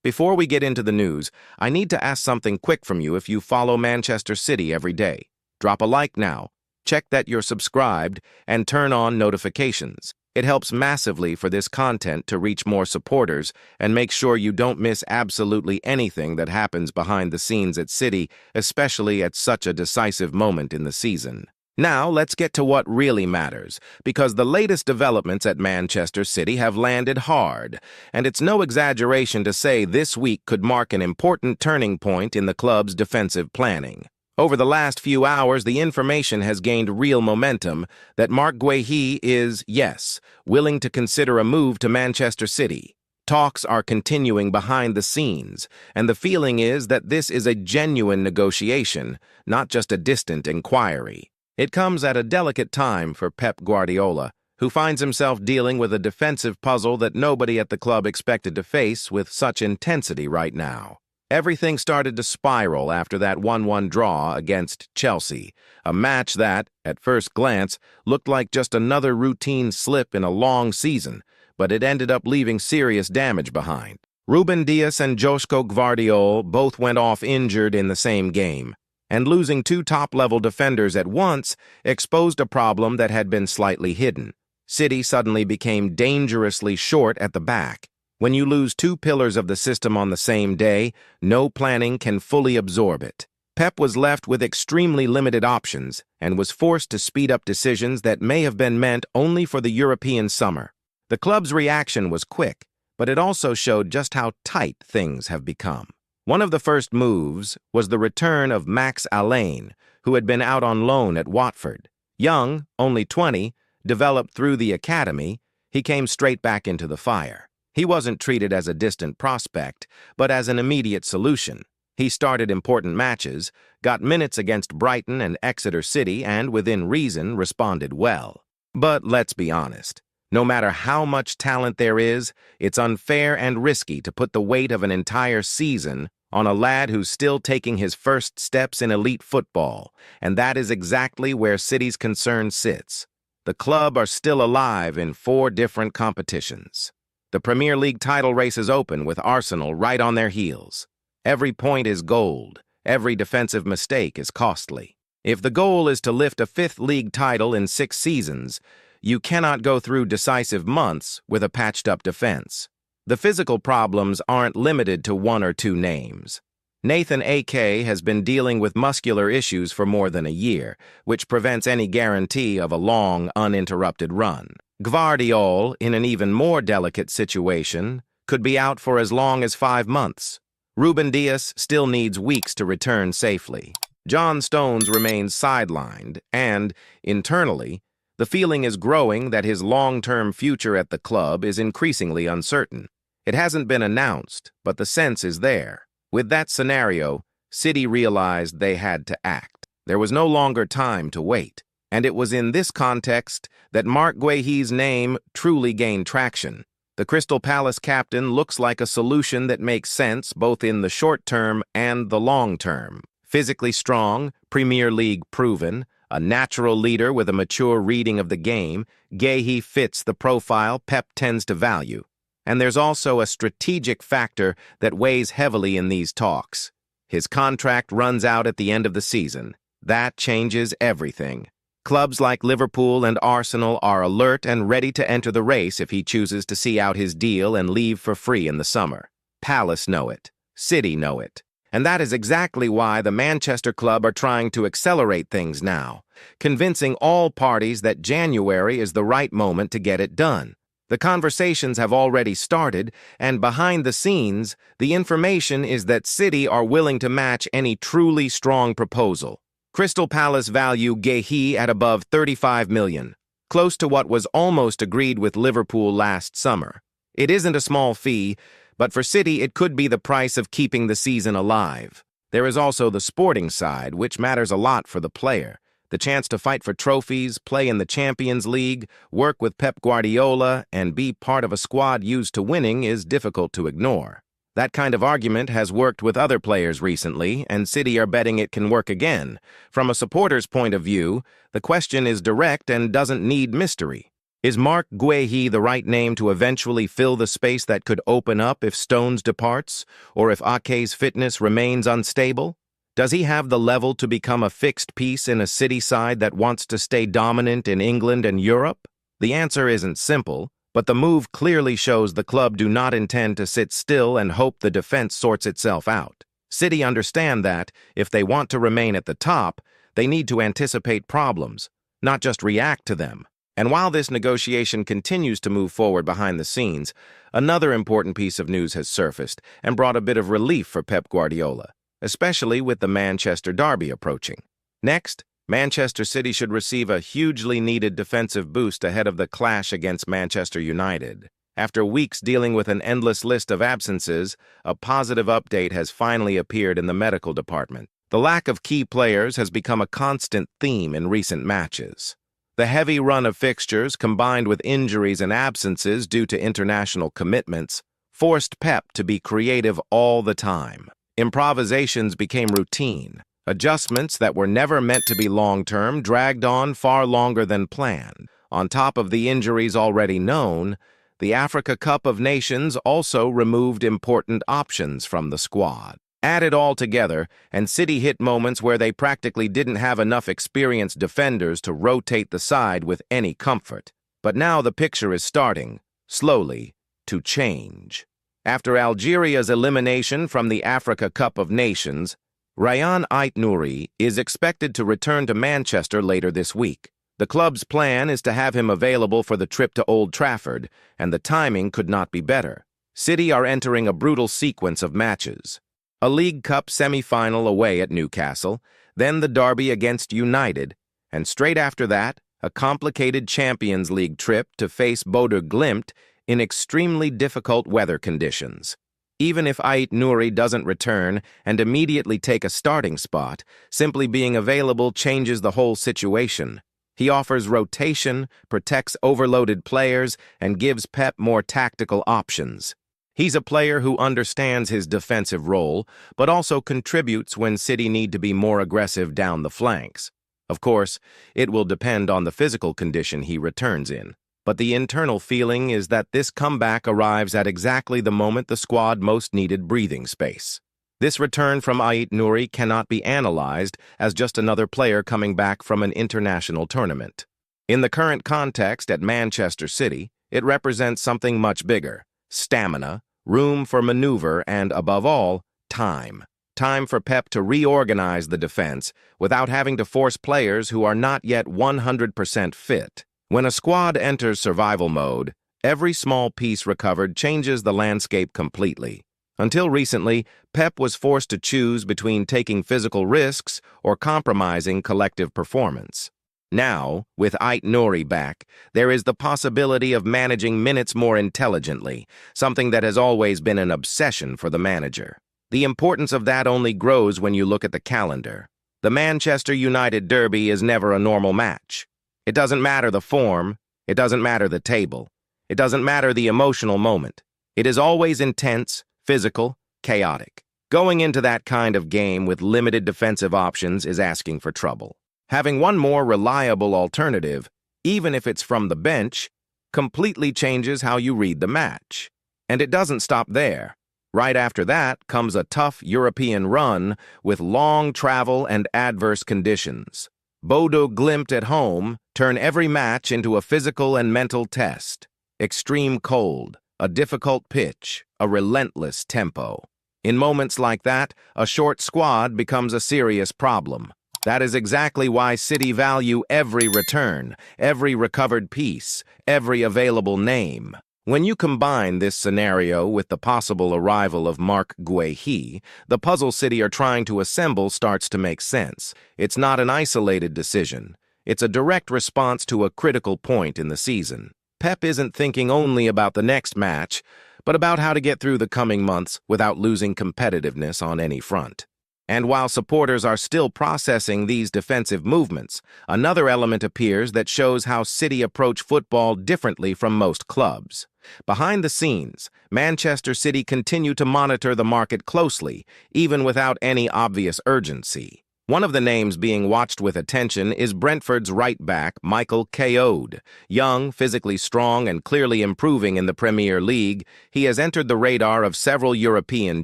Before we get into the news, I need to ask something quick from you if you follow Manchester City every day. Drop a like now, check that you're subscribed, and turn on notifications. It helps massively for this content to reach more supporters and make sure you don't miss absolutely anything that happens behind the scenes at City, especially at such a decisive moment in the season. Now, let's get to what really matters, because the latest developments at Manchester City have landed hard, and it's no exaggeration to say this week could mark an important turning point in the club's defensive planning. Over the last few hours, the information has gained real momentum that Marc Guehi is, yes, willing to consider a move to Manchester City. Talks are continuing behind the scenes, and the feeling is that this is a genuine negotiation, not just a distant inquiry. It comes at a delicate time for Pep Guardiola, who finds himself dealing with a defensive puzzle that nobody at the club expected to face with such intensity right now. Everything started to spiral after that 1-1 draw against Chelsea, a match that, at first glance, looked like just another routine slip in a long season, but it ended up leaving serious damage behind. Ruben Dias and Joško Gvardiol both went off injured in the same game, and losing two top-level defenders at once exposed a problem that had been slightly hidden. City suddenly became dangerously short at the back. When you lose two pillars of the system on the same day, no planning can fully absorb it. Pep was left with extremely limited options and was forced to speed up decisions that may have been meant only for the European summer. The club's reaction was quick, but it also showed just how tight things have become. One of the first moves was the return of Max Alleyne, who had been out on loan at Watford. Young, only 20, developed through the academy, he came straight back into the fire. He wasn't treated as a distant prospect, but as an immediate solution. He started important matches, got minutes against Brighton and Exeter City, and, within reason, responded well. But let's be honest. No matter how much talent there is, it's unfair and risky to put the weight of an entire season on a lad who's still taking his first steps in elite football, and that is exactly where City's concern sits. The club are still alive in 4 different competitions. The Premier League title race is open with Arsenal right on their heels. Every point is gold. Every defensive mistake is costly. If the goal is to lift a 5th league title in 6 seasons, you cannot go through decisive months with a patched-up defense. The physical problems aren't limited to 1 or 2 names. Nathan Ake has been dealing with muscular issues for more than a year, which prevents any guarantee of a long, uninterrupted run. Gvardiol, in an even more delicate situation, could be out for as long as 5 months. Ruben Dias still needs weeks to return safely. John Stones remains sidelined, and, internally, the feeling is growing that his long-term future at the club is increasingly uncertain. It hasn't been announced, but the sense is there. With that scenario, City realized they had to act. There was no longer time to wait, and it was in this context that Marc Guehi's name truly gained traction. The Crystal Palace captain looks like a solution that makes sense both in the short term and the long term. Physically strong, Premier League proven, a natural leader with a mature reading of the game, Guehi fits the profile Pep tends to value. And there's also a strategic factor that weighs heavily in these talks. His contract runs out at the end of the season. That changes everything. Clubs like Liverpool and Arsenal are alert and ready to enter the race if he chooses to see out his deal and leave for free in the summer. Palace know it. City know it. And that is exactly why the Manchester club are trying to accelerate things now, convincing all parties that January is the right moment to get it done. The conversations have already started, and behind the scenes, the information is that City are willing to match any truly strong proposal. Crystal Palace value Guehi at above $35 million, close to what was almost agreed with Liverpool last summer. It isn't a small fee, but for City it could be the price of keeping the season alive. There is also the sporting side, which matters a lot for the player. The chance to fight for trophies, play in the Champions League, work with Pep Guardiola, and be part of a squad used to winning is difficult to ignore. That kind of argument has worked with other players recently, and City are betting it can work again. From a supporter's point of view, the question is direct and doesn't need mystery. Is Marc Guehi the right name to eventually fill the space that could open up if Stones departs, or if Ake's fitness remains unstable? Does he have the level to become a fixed piece in a City side that wants to stay dominant in England and Europe? The answer isn't simple, but the move clearly shows the club do not intend to sit still and hope the defense sorts itself out. City understand that, if they want to remain at the top, they need to anticipate problems, not just react to them. And while this negotiation continues to move forward behind the scenes, another important piece of news has surfaced and brought a bit of relief for Pep Guardiola, especially with the Manchester derby approaching. Next, Manchester City should receive a hugely needed defensive boost ahead of the clash against Manchester United. After weeks dealing with an endless list of absences, a positive update has finally appeared in the medical department. The lack of key players has become a constant theme in recent matches. The heavy run of fixtures, combined with injuries and absences due to international commitments, forced Pep to be creative all the time. Improvisations became routine. Adjustments that were never meant to be long-term dragged on far longer than planned. On top of the injuries already known, the Africa Cup of Nations also removed important options from the squad. Add it all together, and City hit moments where they practically didn't have enough experienced defenders to rotate the side with any comfort. But now the picture is starting, slowly, to change. After Algeria's elimination from the Africa Cup of Nations, Rayan Ait-Nouri is expected to return to Manchester later this week. The club's plan is to have him available for the trip to Old Trafford, and the timing could not be better. City are entering a brutal sequence of matches. A League Cup semi-final away at Newcastle, then the derby against United, and straight after that, a complicated Champions League trip to face Bodo Glimt in extremely difficult weather conditions. Even if Ait-Nouri doesn't return and immediately take a starting spot, simply being available changes the whole situation. He offers rotation, protects overloaded players, and gives Pep more tactical options. He's a player who understands his defensive role, but also contributes when City need to be more aggressive down the flanks. Of course, it will depend on the physical condition he returns in. But the internal feeling is that this comeback arrives at exactly the moment the squad most needed breathing space. This return from Ait-Nouri cannot be analyzed as just another player coming back from an international tournament. In the current context at Manchester City, it represents something much bigger: stamina, room for maneuver, and, above all, time. Time for Pep to reorganize the defense without having to force players who are not yet 100% fit. When a squad enters survival mode, every small piece recovered changes the landscape completely. Until recently, Pep was forced to choose between taking physical risks or compromising collective performance. Now, with Ait-Nouri back, there is the possibility of managing minutes more intelligently, something that has always been an obsession for the manager. The importance of that only grows when you look at the calendar. The Manchester United derby is never a normal match. It doesn't matter the form, it doesn't matter the table, it doesn't matter the emotional moment. It is always intense, physical, chaotic. Going into that kind of game with limited defensive options is asking for trouble. Having one more reliable alternative, even if it's from the bench, completely changes how you read the match. And it doesn't stop there. Right after that comes a tough European run with long travel and adverse conditions. Bodo Glimt at home turn every match into a physical and mental test. Extreme cold, a difficult pitch, a relentless tempo. In moments like that, a short squad becomes a serious problem. That is exactly why City value every return, every recovered piece, every available name. When you combine this scenario with the possible arrival of Marc Guehi, the puzzle City are trying to assemble starts to make sense. It's not an isolated decision. It's a direct response to a critical point in the season. Pep isn't thinking only about the next match, but about how to get through the coming months without losing competitiveness on any front. And while supporters are still processing these defensive movements, another element appears that shows how City approach football differently from most clubs. Behind the scenes, Manchester City continue to monitor the market closely, even without any obvious urgency. One of the names being watched with attention is Brentford's right back, Marc Guehi. Young, physically strong, and clearly improving in the Premier League, he has entered the radar of several European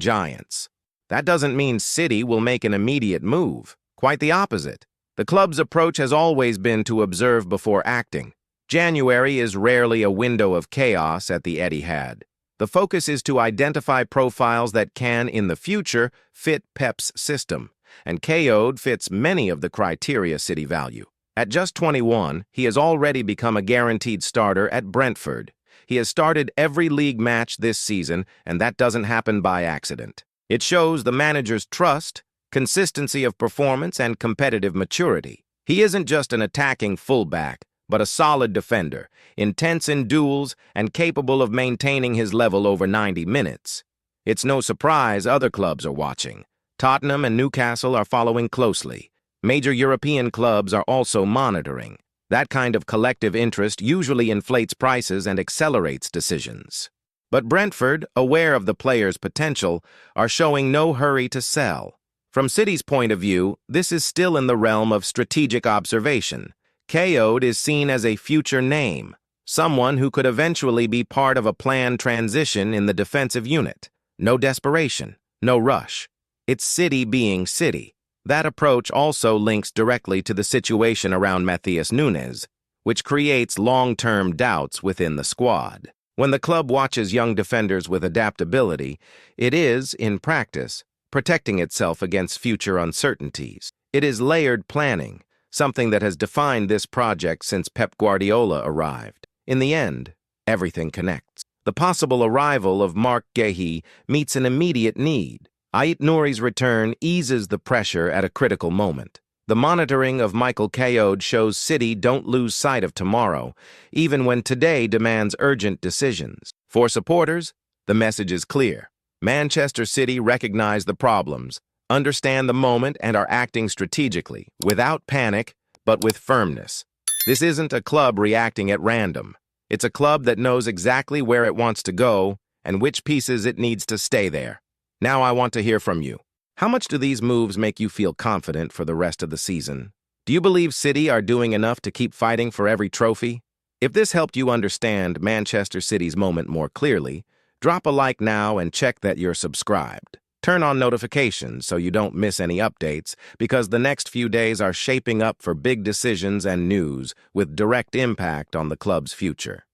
giants. That doesn't mean City will make an immediate move. Quite the opposite. The club's approach has always been to observe before acting. January is rarely a window of chaos at the Etihad. The focus is to identify profiles that can, in the future, fit Pep's system, and Guehi fits many of the criteria City value. At just 21, he has already become a guaranteed starter at Brentford. He has started every league match this season, and that doesn't happen by accident. It shows the manager's trust, consistency of performance, and competitive maturity. He isn't just an attacking fullback, but a solid defender, intense in duels, and capable of maintaining his level over 90 minutes. It's no surprise other clubs are watching. Tottenham and Newcastle are following closely. Major European clubs are also monitoring. That kind of collective interest usually inflates prices and accelerates decisions. But Brentford, aware of the player's potential, are showing no hurry to sell. From City's point of view, this is still in the realm of strategic observation. Guehi is seen as a future name, someone who could eventually be part of a planned transition in the defensive unit. No desperation, no rush. It's City being City. That approach also links directly to the situation around Matheus Nunes, which creates long-term doubts within the squad. When the club watches young defenders with adaptability, it is, in practice, protecting itself against future uncertainties. It is layered planning, something that has defined this project since Pep Guardiola arrived. In the end, everything connects. The possible arrival of Marc Guehi meets an immediate need. Ait Nouri's return eases the pressure at a critical moment. The monitoring of Marc Guehi shows City don't lose sight of tomorrow, even when today demands urgent decisions. For supporters, the message is clear. Manchester City recognize the problems, understand the moment, and are acting strategically, without panic, but with firmness. This isn't a club reacting at random. It's a club that knows exactly where it wants to go and which pieces it needs to stay there. Now I want to hear from you. How much do these moves make you feel confident for the rest of the season? Do you believe City are doing enough to keep fighting for every trophy? If this helped you understand Manchester City's moment more clearly, drop a like now and check that you're subscribed. Turn on notifications so you don't miss any updates, because the next few days are shaping up for big decisions and news with direct impact on the club's future.